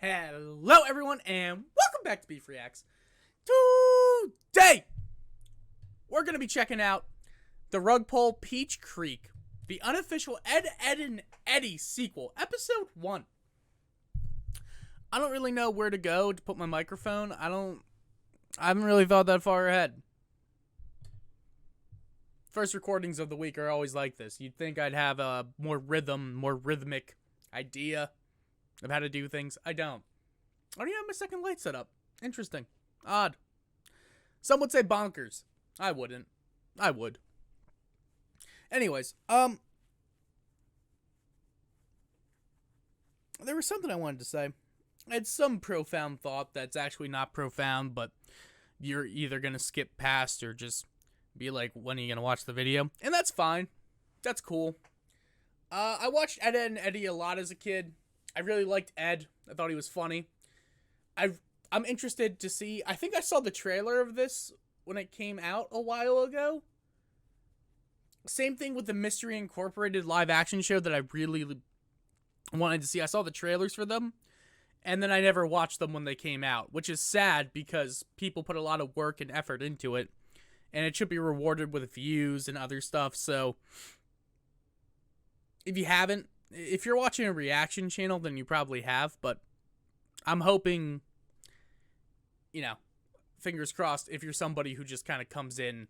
Hello everyone and welcome back to Beef Reacts. Today, we're going to be checking out the rug pull Peach Creek, the unofficial Ed, and Eddy sequel, episode 1. I don't really know where to go to put my microphone. I haven't really thought that far ahead. First recordings of the week are always like this. You'd think I'd have a more rhythmic idea of how to do things. I don't. I don't even have my second light set up. Interesting. Odd. Some would say bonkers. I wouldn't. I would. Anyways, there was something I wanted to say. I had some profound thought that's actually not profound, but you're either going to skip past or just be like, when are you going to watch the video? And that's fine. That's cool. I watched Ed, and Eddy a lot as a kid. I really liked Ed. I thought he was funny. I'm interested to see. I think I saw the trailer of this when it came out a while ago. Same thing with the Mystery Incorporated live action show that I really wanted to see. I saw the trailers for them, and then I never watched them when they came out, which is sad because people put a lot of work and effort into it, and it should be rewarded with views and other stuff. So if you haven't, if you're watching a reaction channel, then you probably have, but I'm hoping, fingers crossed, if you're somebody who just kind of comes in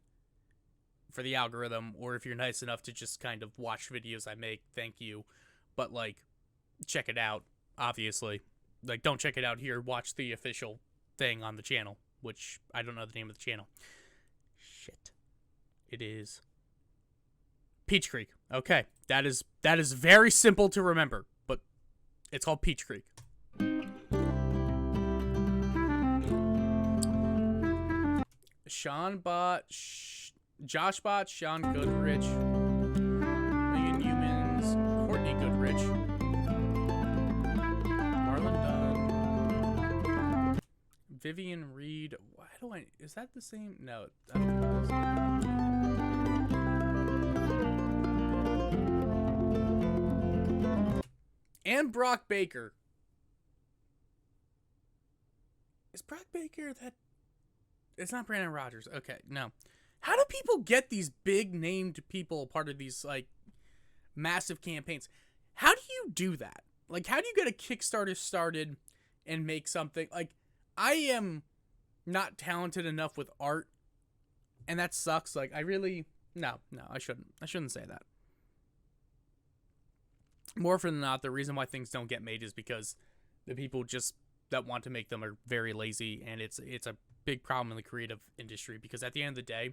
for the algorithm, or if you're nice enough to just kind of watch videos I make, thank you. But, check it out, obviously. Don't check it out here, watch the official thing on the channel, which I don't know the name of the channel. Shit. It is Peach Creek. Okay, that is very simple to remember, but it's called Peach Creek. Sean Bot, Josh Bot, Sean Goodrich, Megan Humans, Courtney Goodrich, Marlon Dunn, Vivian Reed. Why do I? Is that the same? No, I don't think it is. And Brock Baker. Is Brock Baker that? It's not Brandon Rogers. Okay, no. How do people get these big named people part of these massive campaigns? How do you do that? How do you get a Kickstarter started and make something? I am not talented enough with art, and that sucks. I really no, I shouldn't say that. More often than not, the reason why things don't get made is because the people just that want to make them are very lazy, and it's a big problem in the creative industry, because at the end of the day,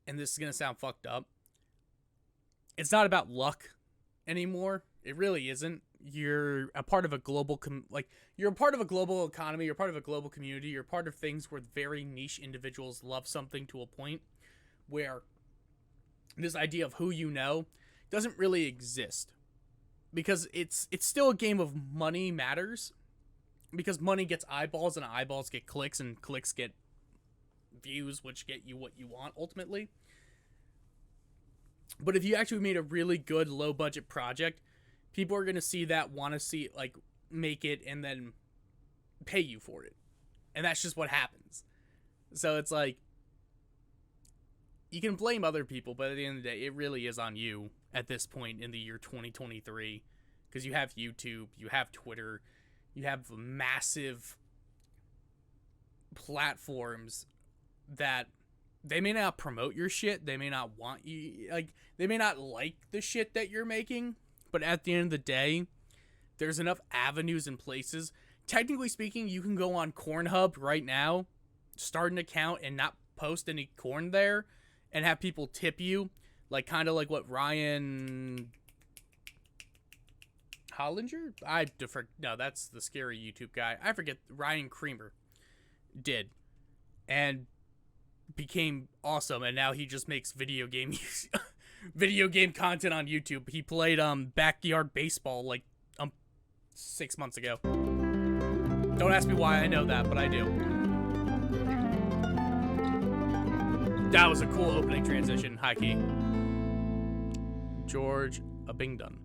and this is going to sound fucked up, it's not about luck anymore. It really isn't. You're a part of a global you're a part of a global economy, you're part of a global community, you're part of things where very niche individuals love something to a point where this idea of who you know doesn't really exist, because it's still a game of money matters, because money gets eyeballs, and eyeballs get clicks, and clicks get views, which get you what you want ultimately. But if you actually made a really good low budget project, people are going to see that, want to see make it, and then pay you for it. And that's just what happens. So it's you can blame other people, but at the end of the day, it really is on you at this point in the year 2023, because you have YouTube, you have Twitter, you have massive platforms that they may not promote your shit, they may not want you, they may not like the shit that you're making, but at the end of the day, there's enough avenues and places. Technically speaking, you can go on Cornhub right now, start an account, and not post any corn there, and have people tip you, kind of like what Ryan Hollinger? No, that's the scary YouTube guy. I forget. Ryan Creamer did, and became awesome, and now he just makes video game content on YouTube. He played backyard baseball 6 months ago. Don't ask me why I know that, but I do. That was a cool opening transition. High key. George Abingdon.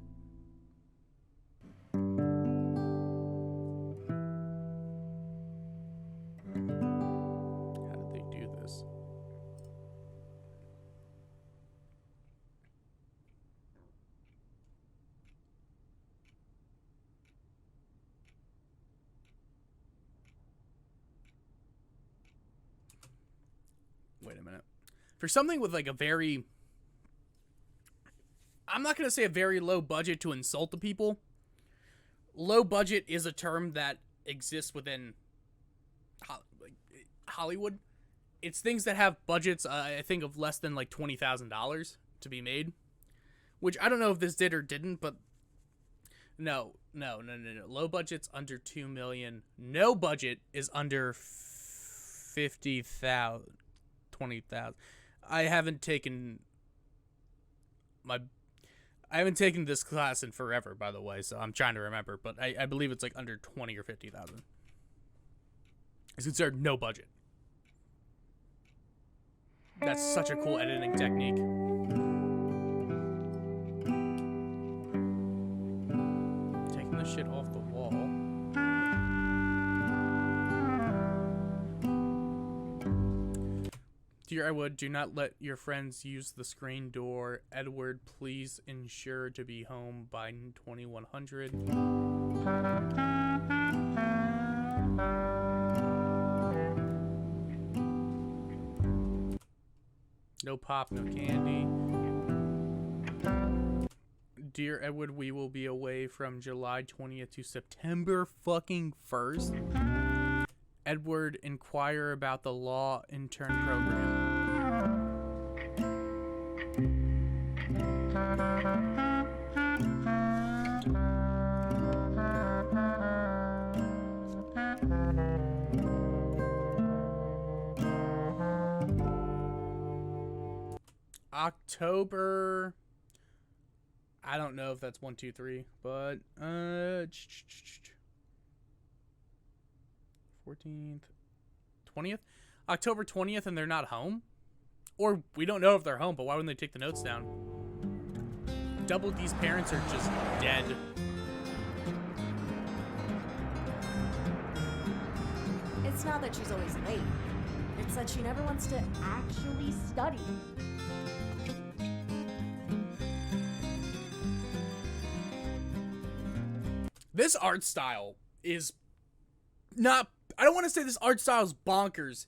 wait a minute. For something with like a very, I'm not going to say a very low budget to insult the people. Low budget is a term that exists within Hollywood. It's things that have budgets, I think, of less than like $20,000 to be made. Which I don't know if this did or didn't, but no. Low budget's under $2 million. No budget is under 50,000, 20,000. I haven't taken this class in forever, by the way, so I'm trying to remember, but I believe it's like under 20 or 50,000. It's considered no budget. That's such a cool editing technique. Taking the shit off the wall. Dear Edward, do not let your friends use the screen door. Edward, please ensure to be home by 2100. No pop, no candy. Dear Edward, we will be away from July 20th to September fucking 1st. Edward, inquire about the law intern program. October, I don't know if that's 1, 2, 3, but 14th, 20th, October 20th, and they're not home, or we don't know if they're home. But why wouldn't they take the notes down? Double D's parents are just dead. It's not that she's always late. It's that she never wants to actually study. This art style is not, I don't want to say this art style is bonkers.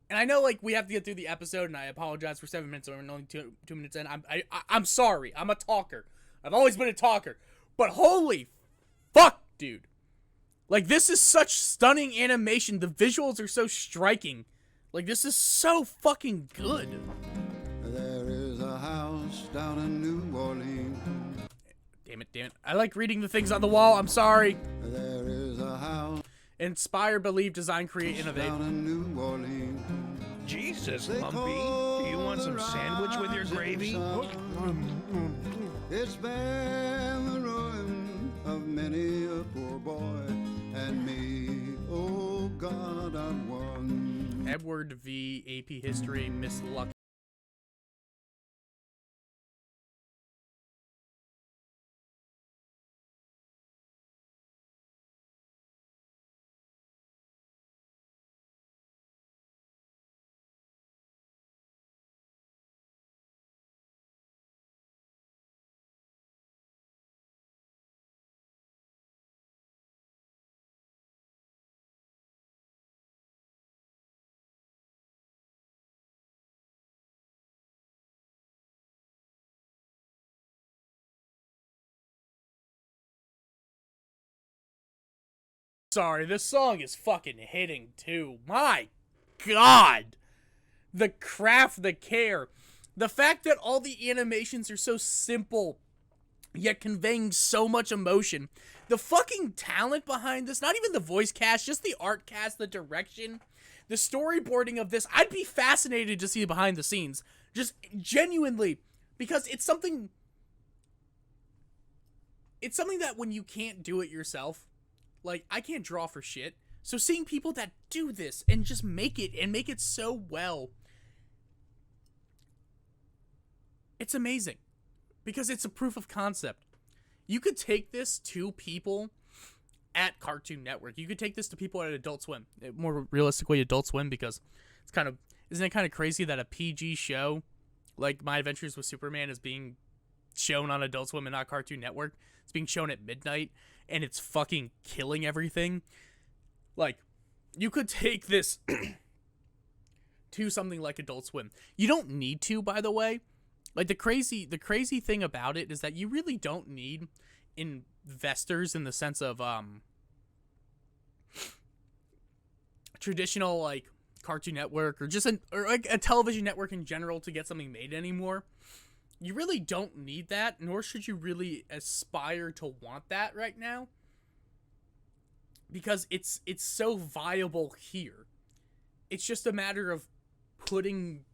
And I know, like, we have to get through the episode, and I apologize for 7 minutes, or we're only two minutes in. I'm sorry. I'm a talker. I've always been a talker. But holy fuck, dude. Like, this is such stunning animation. The visuals are so striking. Like, this is so fucking good. There is a house down in New Orleans. Damn it. I like reading the things on the wall. I'm sorry. There is a house. Inspire, believe, design, create, innovate. Down in New Orleans. Jesus, Lumpy. Do you want some sandwich with your gravy? It's been the ruin of many a poor boy and me. Oh God, I've won. Edward V. AP History, Miss Luck. Sorry, this song is fucking hitting too. My God. The craft, the care. The fact that all the animations are so simple, yet conveying so much emotion. The fucking talent behind this, not even the voice cast, just the art cast, the direction, the storyboarding of this. I'd be fascinated to see behind the scenes. Just genuinely, because it's something that when you can't do it yourself, like, I can't draw for shit. So seeing people that do this and just make it so well, it's amazing. Because it's a proof of concept. You could take this to people at Cartoon Network. You could take this to people at Adult Swim. More realistically, Adult Swim, because it's kind of, isn't it kind of crazy that a PG show like My Adventures with Superman is being shown on Adult Swim and not Cartoon Network? It's being shown at midnight, and it's fucking killing everything. Like, you could take this to something like Adult Swim. You don't need to, by the way. Like, the crazy thing about it is that you really don't need investors in the sense of traditional, like, Cartoon Network or just like a television network in general to get something made anymore. You really don't need that, nor should you really aspire to want that right now, because it's so viable here. It's just a matter of putting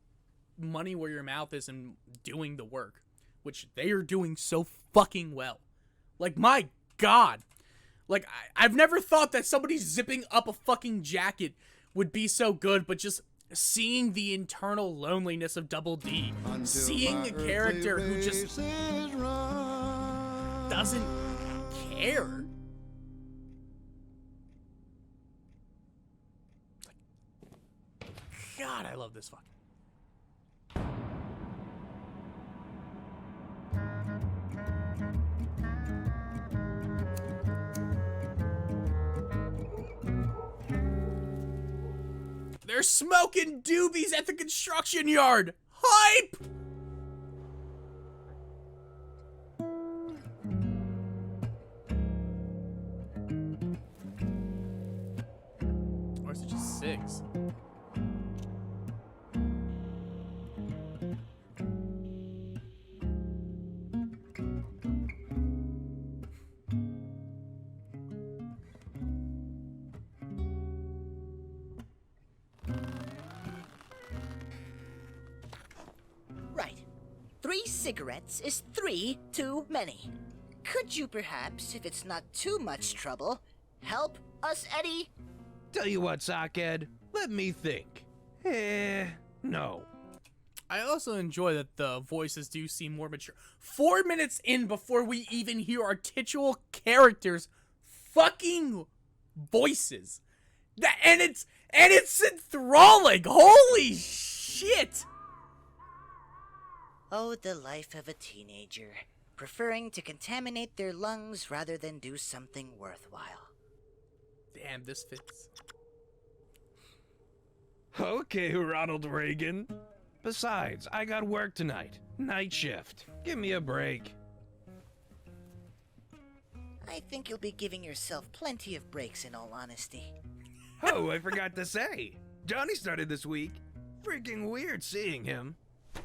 money where your mouth is and doing the work, which they are doing so fucking well. Like, my God. Like, I've never thought that somebody zipping up a fucking jacket would be so good, but just seeing the internal loneliness of Double D, seeing a character who just doesn't care. God, I love this fucking. They're smoking doobies at the construction yard. Hype! Or is it just 6? Right. 3 cigarettes is 3 too many. Could you perhaps, if it's not too much trouble, help us, Eddy? Tell you what, Sockhead, let me think. No. I also enjoy that the voices do seem more mature. 4 minutes in before we even hear our titular characters' fucking voices. And it's enthralling. Holy shit. Oh, the life of a teenager, preferring to contaminate their lungs rather than do something worthwhile. Damn, this fits. Okay, Ronald Reagan. Besides, I got work tonight. Night shift. Give me a break. I think you'll be giving yourself plenty of breaks, in all honesty. Oh, I forgot to say. Johnny started this week. Freaking weird seeing him.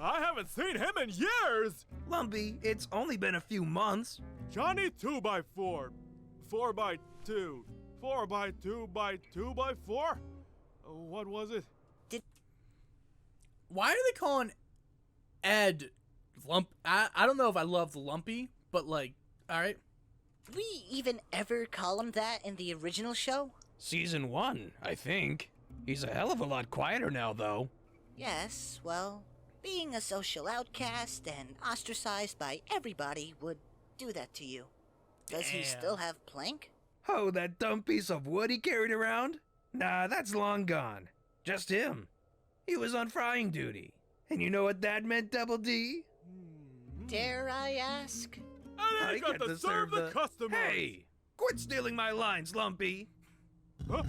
I haven't seen him in years! Lumpy, it's only been a few months. Johnny 2x4. 4x2. 4x2x2x4? What was it? Why are they calling Ed Lump? I don't know if I love Lumpy, but like, alright. Did we even ever call him that in the original show? Season 1, I think. He's a hell of a lot quieter now, though. Yes, well, being a social outcast and ostracized by everybody would do that to you. Does he Damn. still have Plank? Oh, that dumb piece of wood he carried around? Nah, that's long gone. Just him. He was on frying duty. And you know what that meant, Double D? Dare I ask? And I got to serve the customers! Hey! Quit stealing my lines, Lumpy! Huh?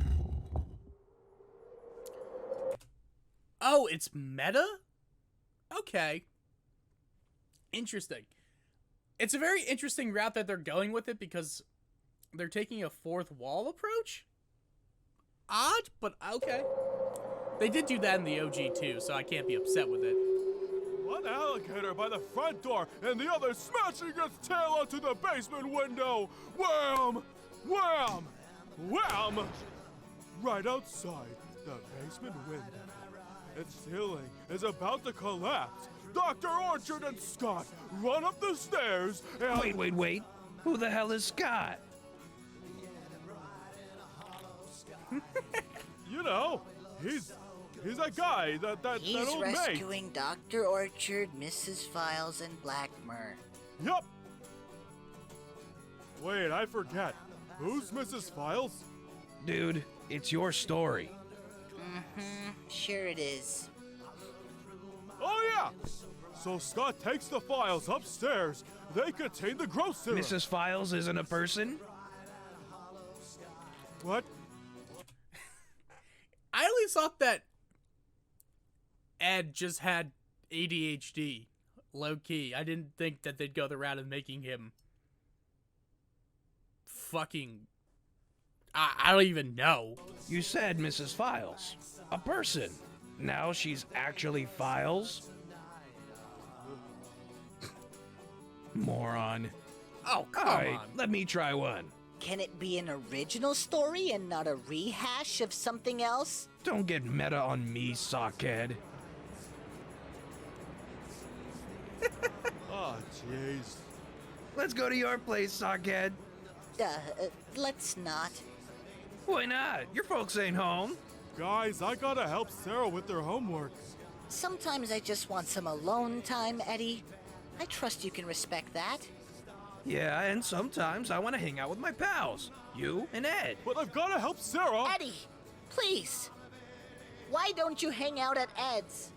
Oh, it's meta? Okay. Interesting. It's a very interesting route that they're going with it because they're taking a fourth wall approach? Odd, but okay. They did do that in the OG too, so I can't be upset with it. One alligator by the front door and the other smashing its tail onto the basement window! Wham! Wham! Wham! Right outside the basement window. Its ceiling is about to collapse. Dr. Orchard and Scott run up the stairs and... Wait. Who the hell is Scott? You know, he's a guy that He's old mate. rescuing Dr. Orchard, Mrs. Files, and Blackmer. Yup. Wait, I forget. Who's Mrs. Files? Dude, it's your story. Sure it is. Oh yeah. So Scott takes the files upstairs. They contain the growth serum. Mrs. Files isn't a person? What? I always thought that Ed just had ADHD, low key. I didn't think that they'd go the route of making him fucking. I don't even know. You said Mrs. Files. A person. Now she's actually Files? Moron. Oh, come Alright, on. let me try one. Can it be an original story and not a rehash of something else? Don't get meta on me, sockhead. Ah, jeez. Let's go to your place, sockhead. Let's not. Why not? Your folks ain't home. Guys, I gotta help Sarah with her homework. Sometimes I just want some alone time, Eddie. I trust you can respect that. Yeah, and sometimes I want to hang out with my pals. You and Ed. But I've gotta help Sarah. Eddie, please. Why don't you hang out at Ed's?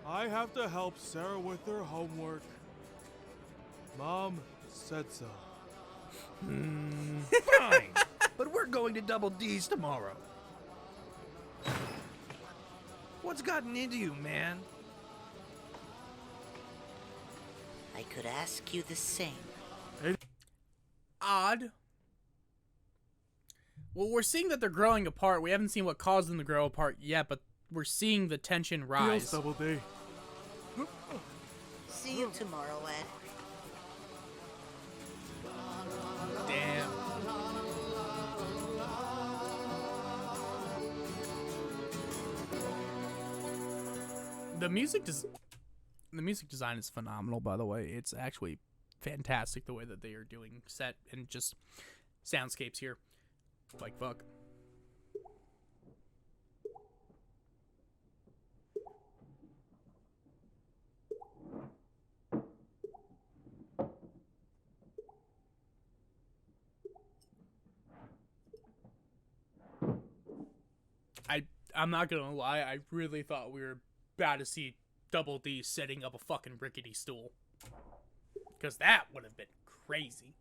I have to help Sarah with her homework. Mom said so. Fine. But we're going to Double D's tomorrow. What's gotten into you, man? I could ask you the same. Odd. Well, we're seeing that they're growing apart. We haven't seen what caused them to grow apart yet, but we're seeing the tension rise. Feels Double D. See you tomorrow, Ed. Damn. The music design is phenomenal, by the way. It's actually fantastic the way that they are doing set and just soundscapes here. Like fuck. I'm not gonna lie, I really thought we were about to see Double D setting up a fucking rickety stool. Because that would have been crazy.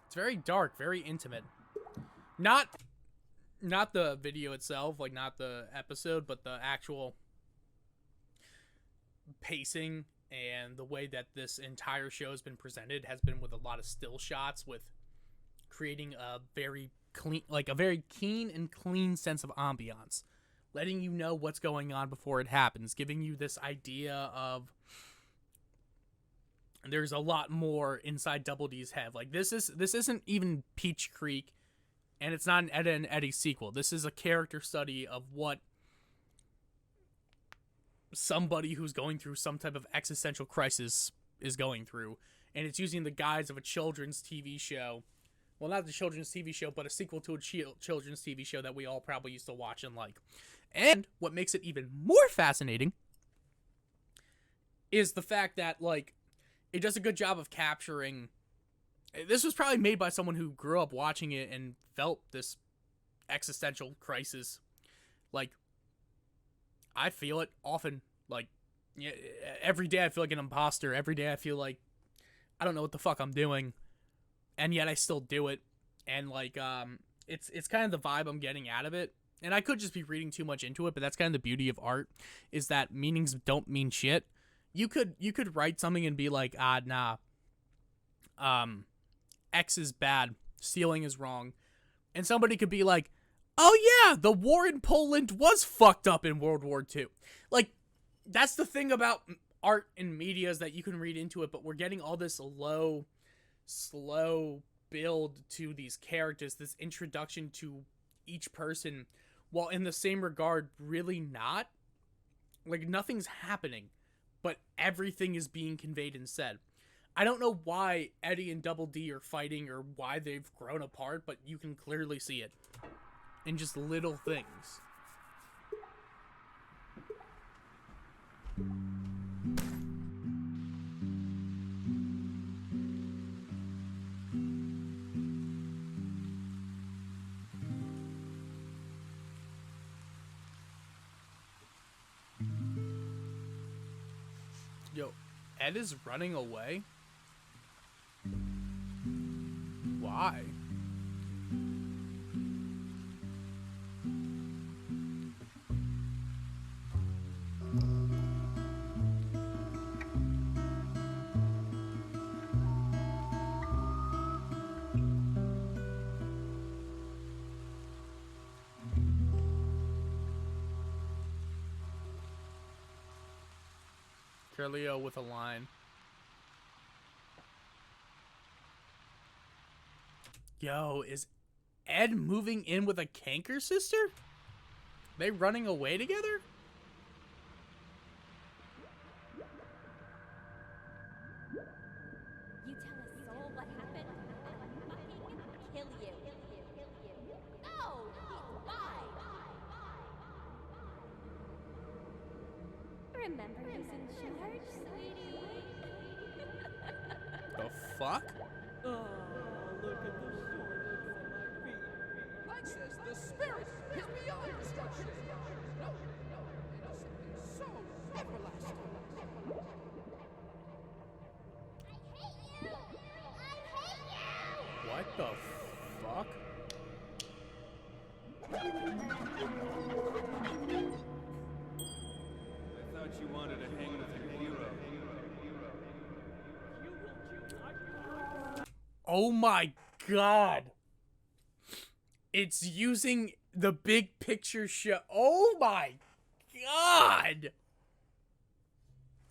It's very dark, very intimate. Not the video itself, like not the episode, but the actual pacing and the way that this entire show has been presented has been with a lot of still shots, with creating a very clean, like a very keen and clean sense of ambiance, letting you know what's going on before it happens, giving you this idea of there's a lot more inside Double D's head. Like this isn't even Peach Creek, and it's not an Edda and Eddy sequel. This is a character study of what somebody who's going through some type of existential crisis is going through, and it's using the guise of a children's TV show. Well, not the children's TV show, but a sequel to a children's TV show that we all probably used to watch and like. And what makes it even more fascinating is the fact that, like, it does a good job of capturing... This was probably made by someone who grew up watching it and felt this existential crisis. Like, I feel it often. Like, yeah, every day I feel like an imposter. Every day I feel like I don't know what the fuck I'm doing, and yet I still do it. And like, it's kind of the vibe I'm getting out of it. And I could just be reading too much into it, but that's kind of the beauty of art, is that meanings don't mean shit. You could write something and be like, nah, X is bad, stealing is wrong, and somebody could be like, oh yeah, the war in Poland was fucked up in World War II. Like, that's the thing about art and media, is that you can read into it, but we're getting all this slow build to these characters, this introduction to each person, while in the same regard, really not. Like, nothing's happening, but everything is being conveyed and said. I don't know why Eddy and Double D are fighting or why they've grown apart, but you can clearly see it in just little things. Yo, Ed is running away? Why? Curlio with a line. Yo, is Ed moving in with a canker sister? They running away together? You tell us all what happened, and I'll fucking kill you. No, he's fine. Remember who's in charge, sweetie? The fuck? Mike says the spirit is beyond destruction. No, it is something so everlasting. What the fuck? I thought you wanted to hang with your hero. Oh my god. It's using the big picture show. Oh my god.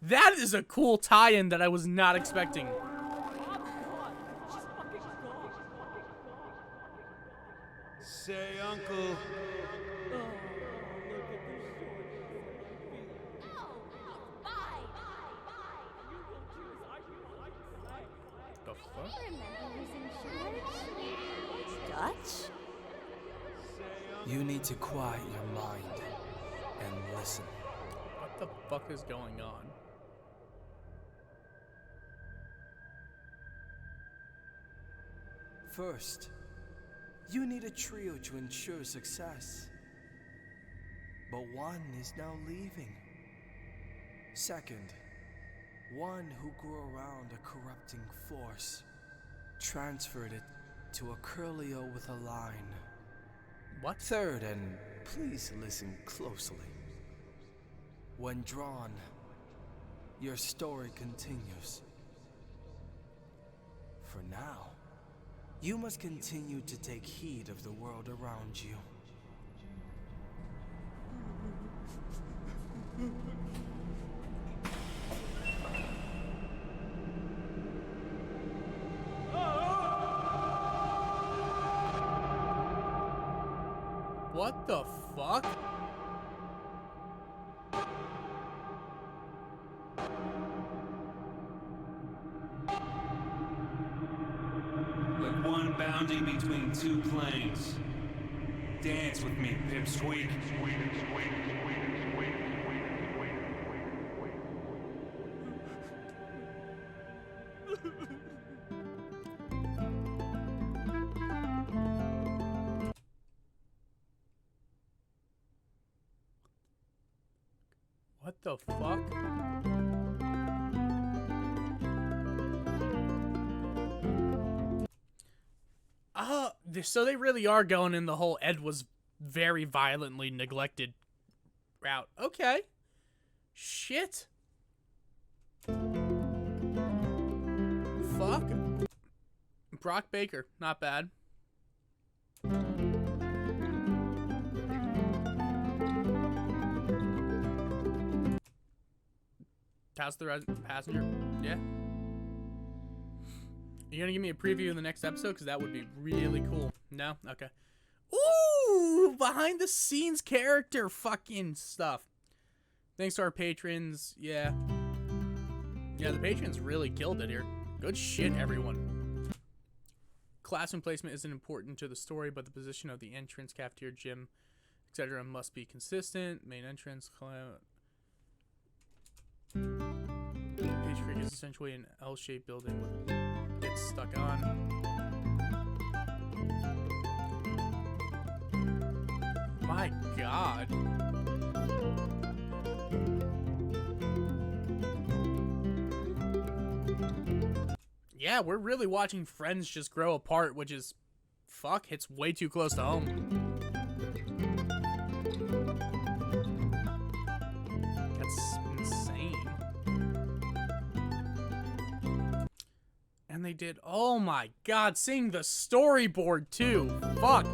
That is a cool tie-in that I was not expecting. Say, Uncle. The fuck? Remember who's in charge? Dutch? You need to quiet your mind and listen. What the fuck is going on? First, you need a trio to ensure success. But one is now leaving. Second, one who grew around a corrupting force transferred it to a Curlio with a line. What? Third, and please listen closely. When drawn, your story continues. For now, you must continue to take heed of the world around you. What the fuck? Like one bounding between two planes. Dance with me, pipsqueak. What the fuck? So they really are going in the whole Ed was very violently neglected route. Okay. Shit. Fuck. Brock Baker, not bad. How's the passenger? Yeah. You gonna give me a preview in the next episode? Because that would be really cool. No? Okay. Ooh! Behind the scenes character fucking stuff. Thanks to our patrons. Yeah. Yeah, the patrons really killed it here. Good shit, everyone. Classroom placement isn't important to the story, but the position of the entrance, cafeteria, gym, etc. must be consistent. Main entrance, Page Creek is essentially an L-shaped building with gets stuck on. My god. yeah, we're really watching friends just grow apart, which is, fuck, hits way too close to home. That's insane. And they did, oh my god, seeing the storyboard too. Fuck.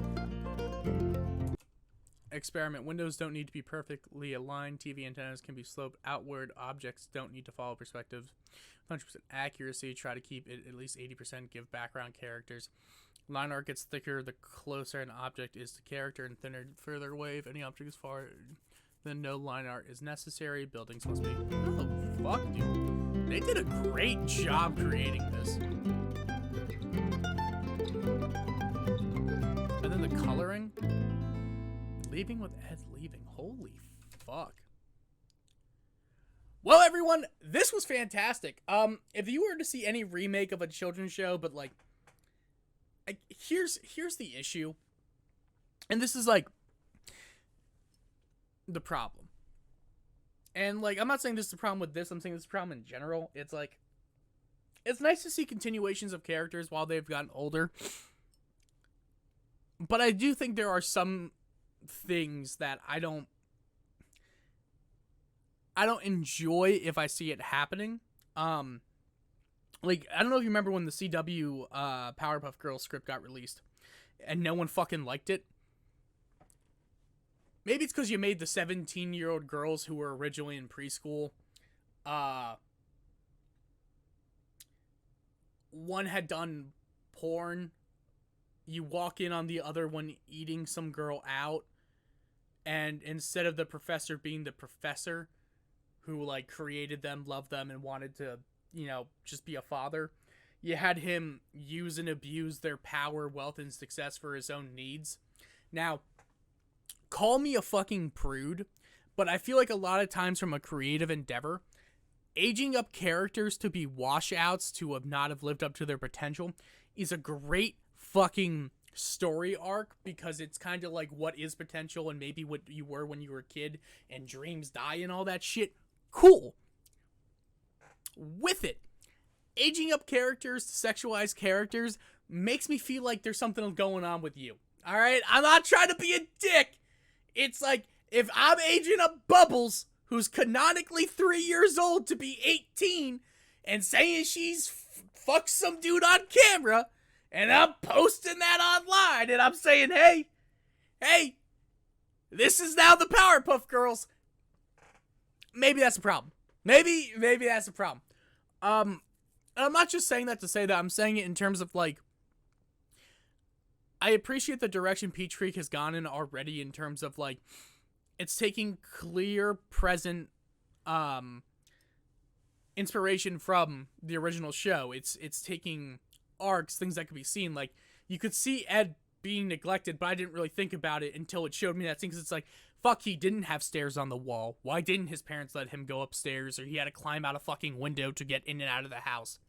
Experiment. Windows don't need to be perfectly aligned. TV antennas can be sloped outward. Objects don't need to follow perspectives. 100% accuracy. Try to keep it at least 80%. Give background characters. Line art gets thicker the closer an object is to character and thinner further away. If any object is far, then no line art is necessary. Buildings must be... Oh, fuck, dude. They did a great job creating this. And then the coloring... Leaving with Ed leaving. Holy fuck. Well, everyone, this was fantastic. If you were to see any remake of a children's show, but like, here's the issue. And this is like the problem. And like, I'm not saying this is the problem with this, I'm saying this is the problem in general. It's like, it's nice to see continuations of characters while they've gotten older. But I do think there are some things that I don't enjoy if I see it happening. Like, I don't know if you remember when the CW Powerpuff Girls script got released and no one fucking liked it. Maybe it's because you made the 17-year-old girls who were originally in preschool. One had done porn. You walk in on the other one eating some girl out. And instead of the professor being the professor who, like, created them, loved them, and wanted to, you know, just be a father, you had him use and abuse their power, wealth, and success for his own needs. Now, call me a fucking prude, but I feel like a lot of times from a creative endeavor, aging up characters to be washouts, to have not have lived up to their potential, is a great fucking story arc, because it's kind of like what is potential and maybe what you were when you were a kid and dreams die and all that shit. Cool. With it, aging up characters to sexualize characters makes me feel like there's something going on with you. All right? I'm not trying to be a dick. It's like, if I'm aging up Bubbles, who's canonically 3 years old to be 18, and saying she's fucked some dude on camera, and I'm posting that online, and I'm saying, hey, this is now the Powerpuff Girls. Maybe that's a problem. Maybe that's a problem. And I'm not just saying that to say that. I'm saying it in terms of, like, I appreciate the direction Peach Creek has gone in already in terms of, like, it's taking clear, present, inspiration from the original show. It's taking arcs, things that could be seen. Like, you could see Ed being neglected, but I didn't really think about it until it showed me that scene, because it's like, fuck, he didn't have stairs on the wall. Why didn't his parents let him go upstairs, or he had to climb out a fucking window to get in and out of the house?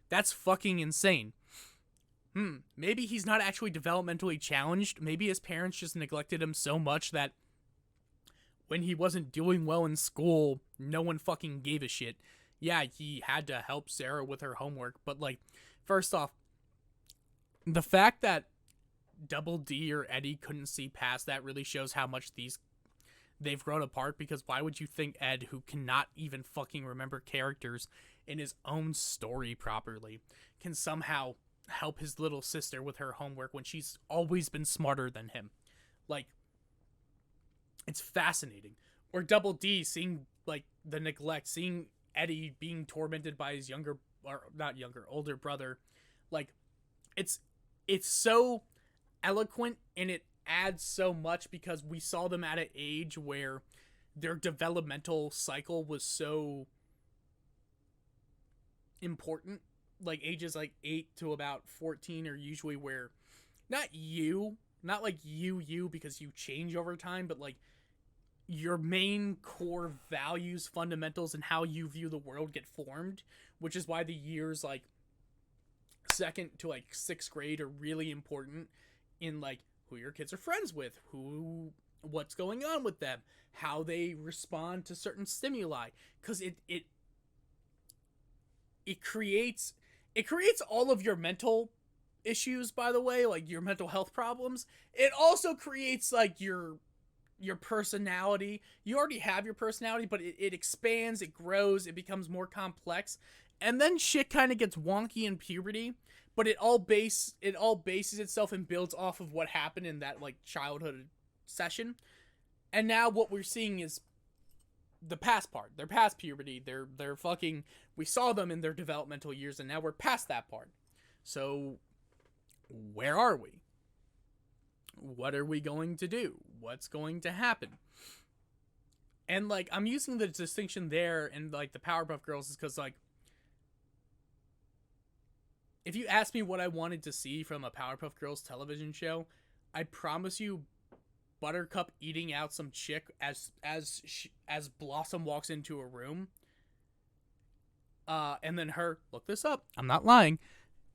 That's fucking insane. Maybe he's not actually developmentally challenged. Maybe his parents just neglected him so much that when he wasn't doing well in school, no one fucking gave a shit. Yeah, he had to help Sarah with her homework, but, like, first off, the fact that Double D or Eddy couldn't see past that really shows how much they've grown apart, because why would you think Ed, who cannot even fucking remember characters in his own story properly, can somehow help his little sister with her homework when she's always been smarter than him? Like, it's fascinating. Or Double D seeing, like, the neglect, seeing Eddy being tormented by his older brother. Like, it's so eloquent, and it adds so much because we saw them at an age where their developmental cycle was so important. Like, ages like 8 to about 14 are usually where, not like you because you change over time, but like your main core values, fundamentals, and how you view the world get formed, which is why the years like 2nd to like 6th grade are really important in like who your kids are friends with, what's going on with them, how they respond to certain stimuli, because it creates it creates all of your mental issues, by the way, like your mental health problems. It also creates like your personality. You already have your personality, but it expands, it grows, it becomes more complex, and then shit kind of gets wonky in puberty. But it all bases itself and builds off of what happened in that like childhood session. And now what we're seeing is the past part. They're past puberty. They're fucking. We saw them in their developmental years, and now we're past that part. So, where are we? What are we going to do? What's going to happen? And like, I'm using the distinction there and like the Powerpuff Girls is because like, if you ask me what I wanted to see from a Powerpuff Girls television show, I promise you Buttercup eating out some chick as Blossom walks into a room. And then her, look this up, I'm not lying.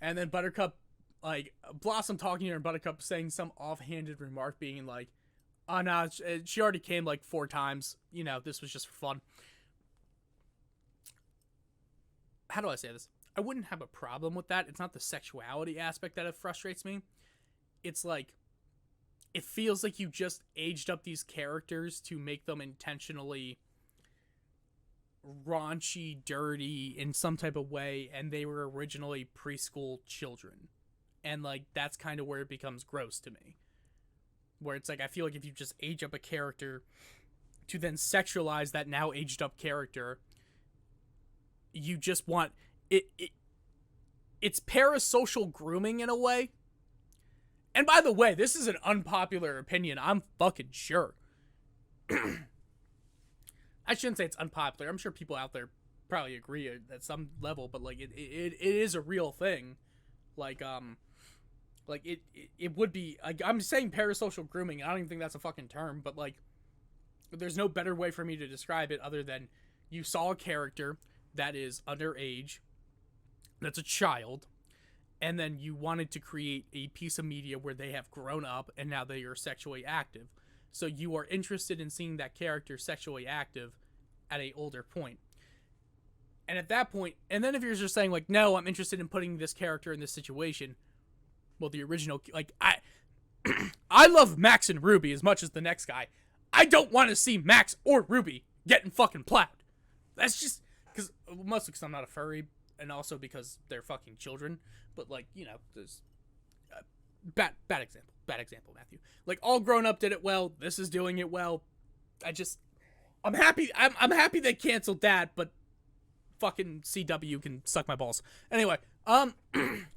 And then Buttercup, like, Blossom talking to her and Buttercup saying some offhanded remark being like, oh no, she already came like 4 times. You know, this was just for fun. How do I say this? I wouldn't have a problem with that. It's not the sexuality aspect that it frustrates me. It's like, it feels like you just aged up these characters to make them intentionally raunchy, dirty in some type of way, and they were originally preschool children. And like, that's kind of where it becomes gross to me. Where it's like, I feel like if you just age up a character to then sexualize that now aged up character, you just want it's parasocial grooming in a way. And by the way, this is an unpopular opinion, I'm fucking sure. I shouldn't say it's unpopular. I'm sure people out there probably agree at some level, but like it is a real thing. Like it would be, like, I'm saying parasocial grooming. I don't even think that's a fucking term, but like, there's no better way for me to describe it other than you saw a character that is underage, that's a child, and then you wanted to create a piece of media where they have grown up and now they are sexually active. So you are interested in seeing that character sexually active at a older point. And at that point, and then if you're just saying like, no, I'm interested in putting this character in this situation, well, the original, like, I love Max and Ruby as much as the next guy. I don't want to see Max or Ruby getting fucking plowed. That's just, mostly because I'm not a furry, and also because they're fucking children. But like, you know, there's bad example, Matthew. Like, All Grown Up did it well. This is doing it well. I'm happy. I'm happy they canceled that, but fucking CW can suck my balls. Anyway,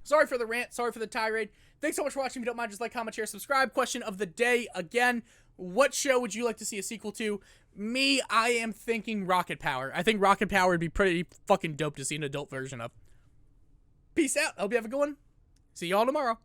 sorry for the rant. Sorry for the tirade. Thanks so much for watching. If you don't mind, just like, comment, share, subscribe. Question of the day again: what show would you like to see a sequel to? Me, I am thinking Rocket Power. I think Rocket Power would be pretty fucking dope to see an adult version of. Peace out. Hope you have a good one. See y'all tomorrow.